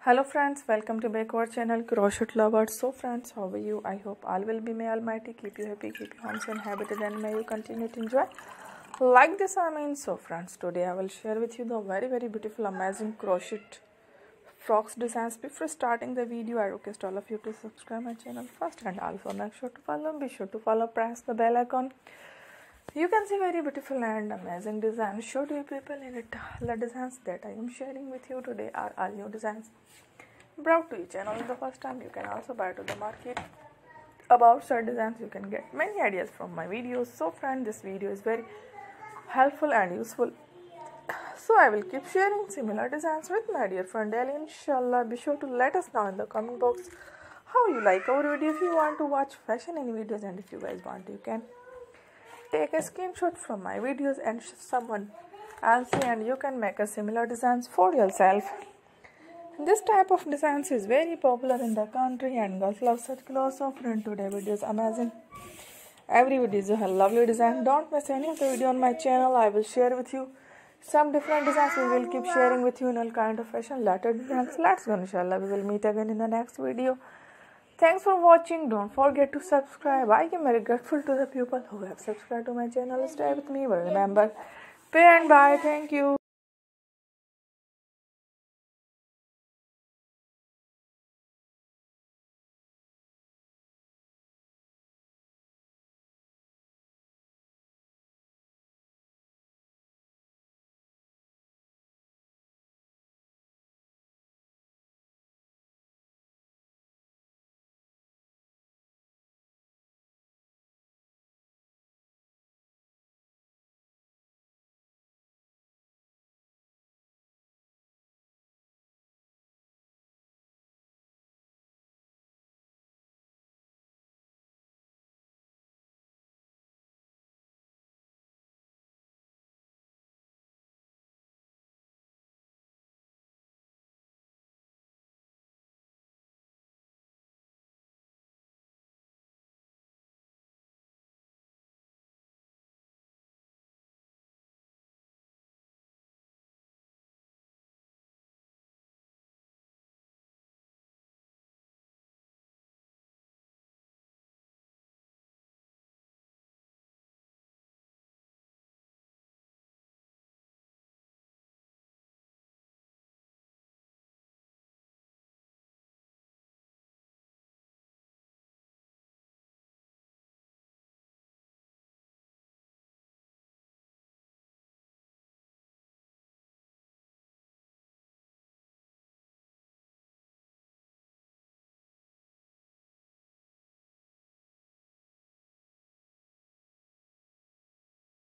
Hello friends, welcome to back our channel Crochet Lovers. So friends, how are you? I hope all will be, may Almighty keep you happy, keep you homes and habited, and may you continue to enjoy like this. So friends, today I will share with you the very beautiful amazing crochet frocks designs. Before starting the video, I request all of you to subscribe my channel first, and also make sure to follow. Be sure to follow, press the bell icon. You can see very beautiful and amazing designs. Show to you people in it. The designs that I am sharing with you today are all new designs brought to your channel the first time. You can also buy to the market about such designs. You can get many ideas from my videos. So friend, this video is very helpful and useful, so I will keep sharing similar designs with my dear friend daily, inshallah. Be sure to let us know in the comment box how you like our video. If you want to watch fashion any videos, and if you guys want, you can take a screenshot from my videos and someone else, and you can make a similar designs for yourself. This type of designs is very popular in the country, and girls love such clothes. So friend, today video is amazing. Every video is a lovely design. Don't miss any of the video on my channel. I will share with you some different designs. We will keep sharing with you in all kind of fashion later designs. Let's go, inshallah. We will meet again in the next video. Thanks for watching. Don't forget to subscribe. I am very grateful to the people who have subscribed to my channel. Stay with me, but remember, pay and buy. Thank you.